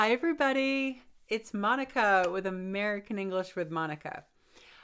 Hi, everybody. It's Monica with American English with Monica.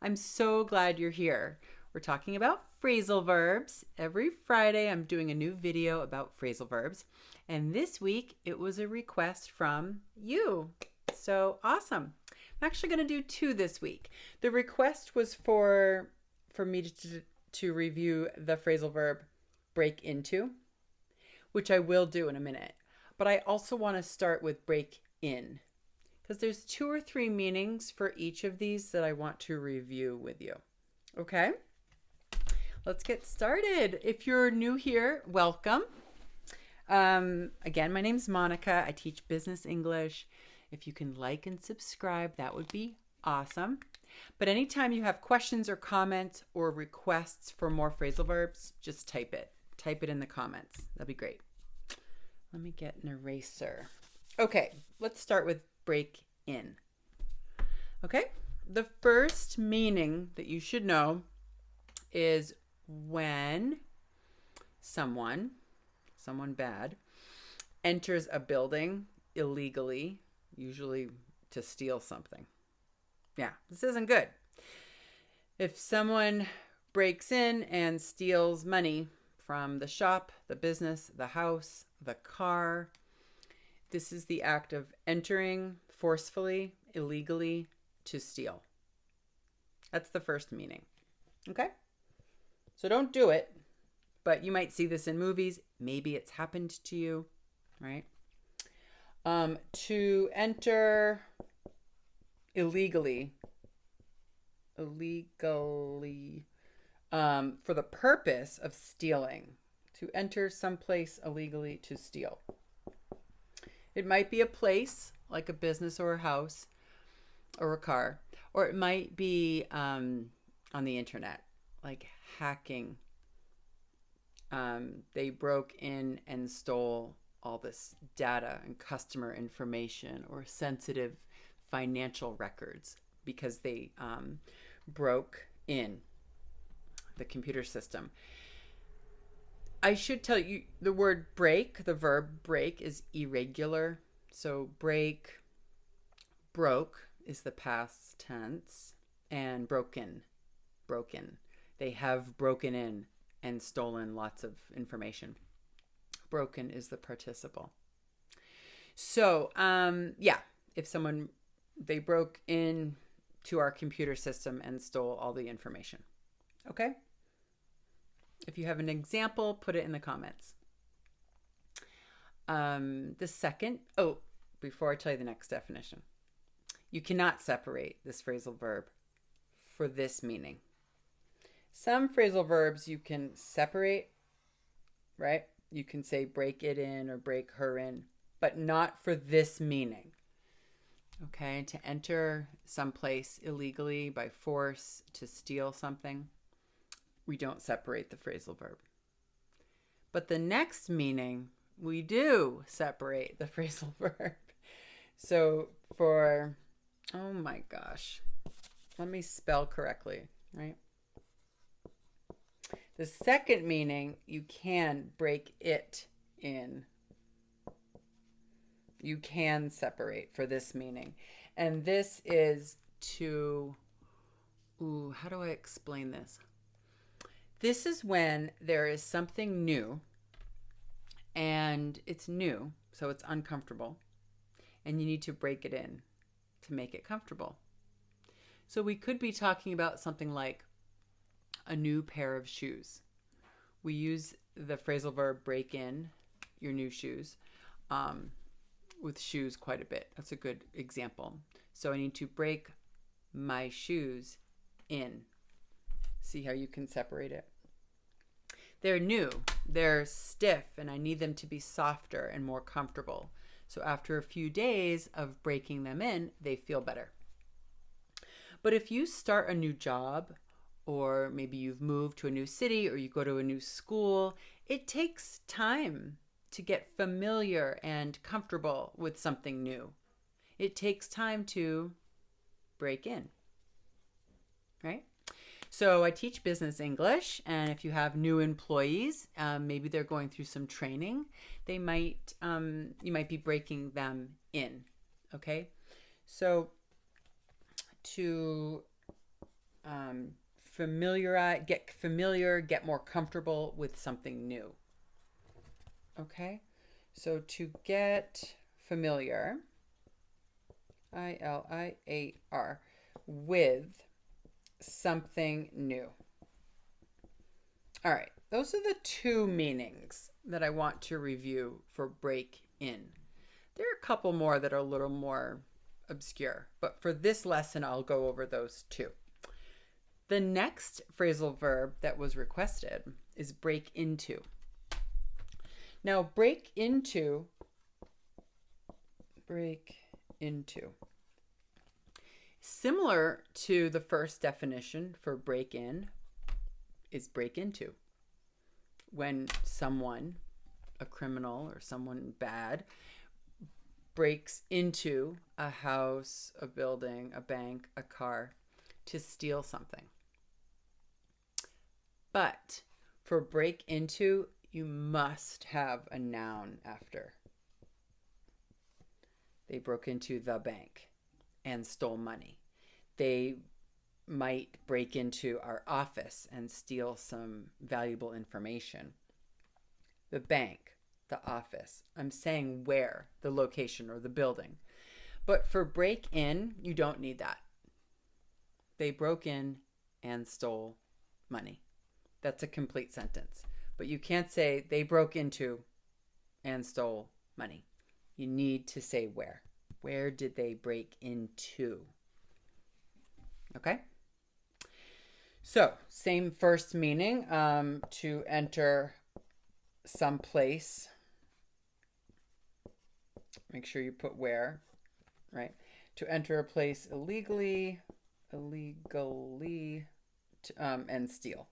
I'm so glad you're here. We're talking about phrasal verbs. Every Friday, I'm doing a new video about phrasal verbs. And this week, it was a request from you. So awesome. I'm actually going to do two this week. The request was for me to review the phrasal verb break into, which I will do in a minute. But I also want to start with break in because there's two or three meanings for each of these that I want to review with you. Okay? Let's get started. If you're new here, welcome. Again, my name's Monica. I teach business English. If you can like and subscribe, that would be awesome. But anytime you have questions or comments or requests for more phrasal verbs, just type it. Type it in the comments. That'd be great. Let me get an eraser. Okay, let's start with break in. Okay, the first meaning that you should know is when someone bad, enters a building illegally, usually to steal something. Yeah, this isn't good. If someone breaks in and steals money from the shop, the business, the house, the car, this is the act of entering forcefully, illegally to steal. That's the first meaning. Okay? So don't do it, but you might see this in movies. Maybe it's happened to you, right? To enter illegally, for the purpose of stealing, to enter someplace illegally to steal. It might be a place like a business or a house or a car, or it might be on the internet, like hacking. They broke in and stole all this data and customer information or sensitive financial records because they broke in the computer system. I should tell you the word break, the verb break is irregular. So break, broke is the past tense, and broken. They have broken in and stolen lots of information. Broken is the participle. So, if they broke in to our computer system and stole all the information. Okay? If you have an example, put it in the comments. The second, before I tell you the next definition, you cannot separate this phrasal verb for this meaning. Some phrasal verbs you can separate, right? You can say break it in or break her in, but not for this meaning. Okay, to enter someplace illegally by force to steal something, we don't separate the phrasal verb. But the next meaning, we do separate the phrasal verb. So oh my gosh, let me spell correctly, right? The second meaning, you can break it in. You can separate for this meaning. And this is how do I explain this? This is when there is something new, and it's new, so it's uncomfortable, and you need to break it in to make it comfortable. So we could be talking about something like a new pair of shoes. We use the phrasal verb break in your new shoes with shoes quite a bit. That's a good example. So I need to break my shoes in. See how you can separate it? They're new, they're stiff, and I need them to be softer and more comfortable. So after a few days of breaking them in, they feel better. But if you start a new job, or maybe you've moved to a new city, or you go to a new school, it takes time to get familiar and comfortable with something new. It takes time to break in, right? So I teach business English, and if you have new employees, maybe they're going through some training, you might be breaking them in Okay, so to get familiar, get more comfortable with something new. Okay, so to get familiar, ILIAR, with something new. All right, those are the two meanings that I want to review for break in. There are a couple more that are a little more obscure, but for this lesson, I'll go over those two. The next phrasal verb that was requested is break into. Now, break into, similar to the first definition for break in, is break into. When someone, a criminal or someone bad, breaks into a house, a building, a bank, a car to steal something. But for break into, you must have a noun after. They broke into the bank and stole money. They might break into our office and steal some valuable information. The bank, the office. I'm saying where, the location or the building. But for break in, you don't need that. They broke in and stole money. That's a complete sentence. But you can't say they broke into and stole money. You need to say where. Where did they break into? Okay? So, same first meaning, to enter someplace. Make sure you put where, right? To enter a place illegally, and steal.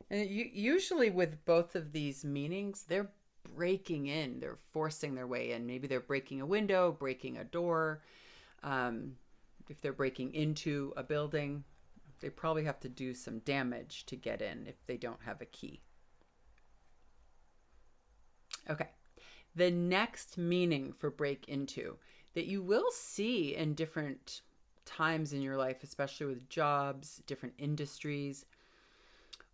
And usually with both of these meanings, they're breaking in. They're forcing their way in. Maybe they're breaking a window, breaking a door. If they're breaking into a building, they probably have to do some damage to get in if they don't have a key. Okay. The next meaning for break into that you will see in different times in your life, especially with jobs, different industries.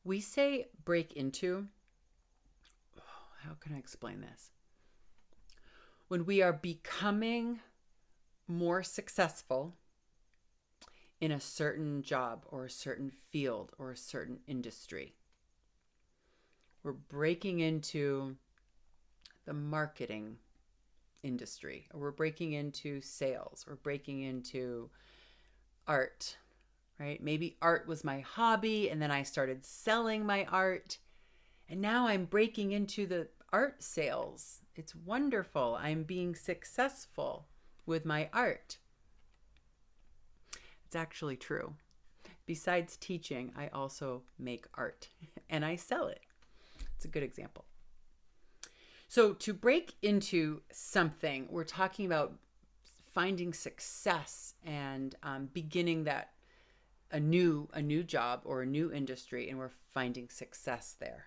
We say break into. How can I explain this? When we are becoming more successful in a certain job or a certain field or a certain industry. We're breaking into the marketing industry, or we're breaking into sales, or breaking into art, right? Maybe art was my hobby and then I started selling my art and now I'm breaking into the art sales. It's wonderful. I'm being successful with my art. It's actually true. Besides teaching, I also make art and I sell it. It's a good example. So to break into something, we're talking about finding success and beginning a new job or a new industry, and we're finding success there.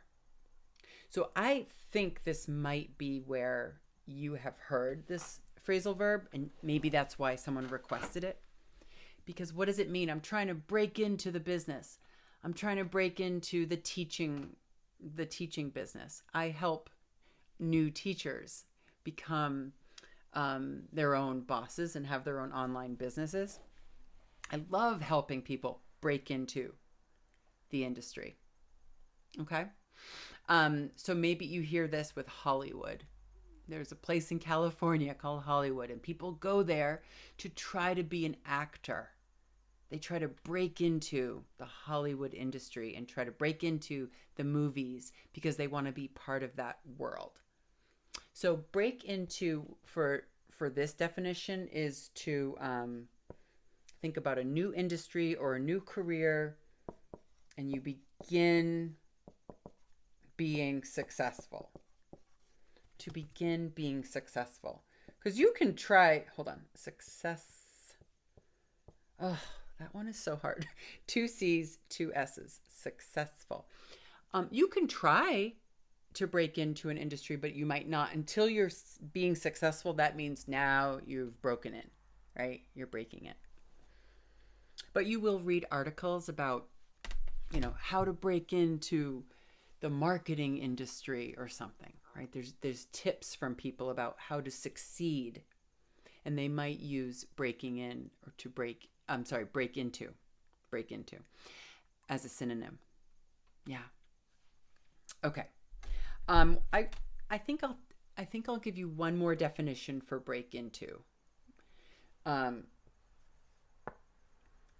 So I think this might be where you have heard this phrasal verb, and maybe that's why someone requested it. Because what does it mean? I'm trying to break into the business. I'm trying to break into the teaching business. I help new teachers become their own bosses and have their own online businesses. I love helping people break into the industry. Okay? So maybe you hear this with Hollywood. There's a place in California called Hollywood, and people go there to try to be an actor. They try to break into the Hollywood industry and try to break into the movies because they want to be part of that world. So break into, for this definition, is to think about a new industry or a new career, and you begin being successful. To begin being successful. Because you can try, success. Oh, that one is so hard. 2 C's, 2 S's, successful. You can try to break into an industry, but you might not until you're being successful. That means now you've broken in, right? You're breaking it. But you will read articles about, how to break into the marketing industry or something, right? There's tips from people about how to succeed, and they might use breaking in or break into as a synonym. Yeah. Okay. I think I'll give you one more definition for break into.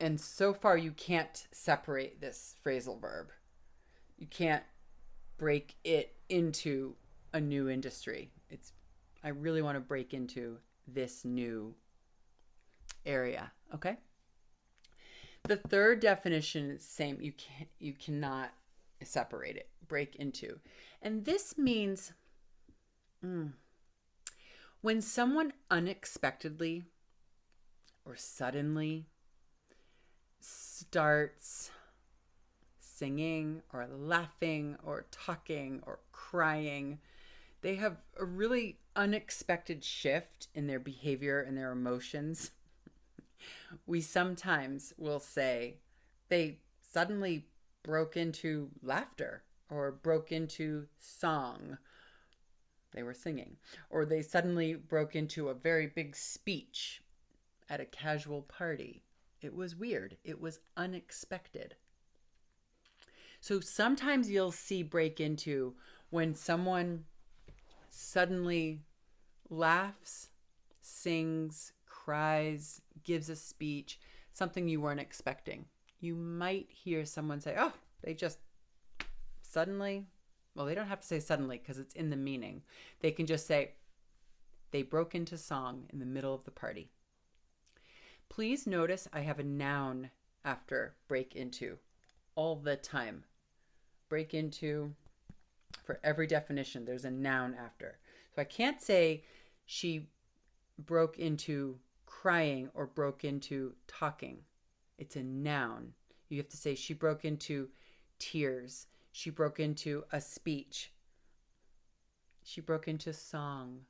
And so far you can't separate this phrasal verb. You can't break it into a new industry. I really want to break into this new area, okay? The third definition is same. You cannot separate it. Break into. And this means when someone unexpectedly or suddenly starts singing or laughing or talking or crying, they have a really unexpected shift in their behavior and their emotions. We sometimes will say they suddenly broke into laughter or broke into song. They were singing. Or they suddenly broke into a very big speech at a casual party. It was weird. It was unexpected. So sometimes you'll see break into when someone suddenly laughs, sings, cries, gives a speech, something you weren't expecting. You might hear someone say, oh, they just suddenly, well, they don't have to say suddenly because it's in the meaning. They can just say, they broke into song in the middle of the party. Please notice I have a noun after break into all the time. Break into, for every definition, there's a noun after. So I can't say she broke into crying or broke into talking. It's a noun. You have to say she broke into tears. She broke into a speech. She broke into song,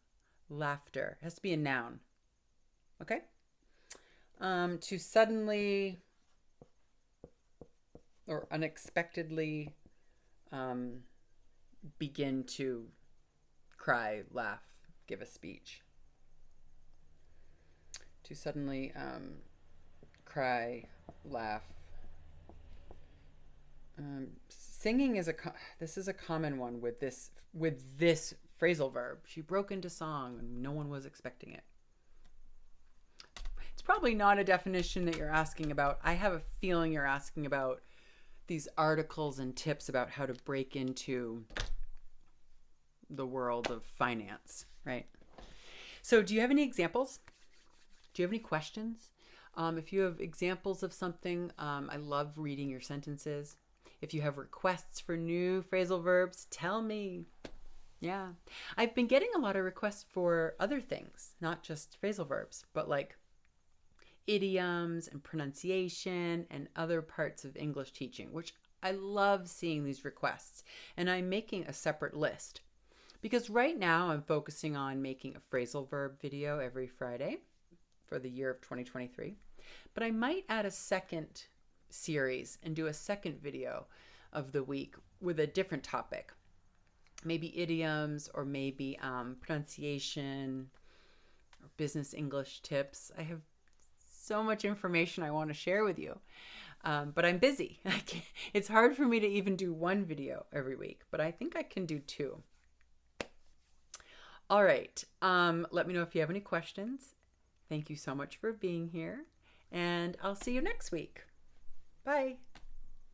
laughter. It has to be a noun. Okay? To suddenly or unexpectedly begin to cry, laugh, give a speech. To suddenly cry, laugh. Singing is this is a common one with this phrasal verb. She broke into song and no one was expecting it. It's probably not a definition that you're asking about. I have a feeling you're asking about these articles and tips about how to break into the world of finance, right? So do you have any examples? Do you have any questions? If you have examples of something, I love reading your sentences. If you have requests for new phrasal verbs, tell me. Yeah. I've been getting a lot of requests for other things, not just phrasal verbs, but like idioms and pronunciation and other parts of English teaching, which I love seeing these requests. And I'm making a separate list because right now I'm focusing on making a phrasal verb video every Friday for the year of 2023. But I might add a second series and do a second video of the week with a different topic. Maybe idioms or maybe pronunciation or business English tips. I have so much information I want to share with you. But I'm busy. It's hard for me to even do one video every week, but I think I can do 2. All right. Let me know if you have any questions. Thank you so much for being here, and I'll see you next week. Bye.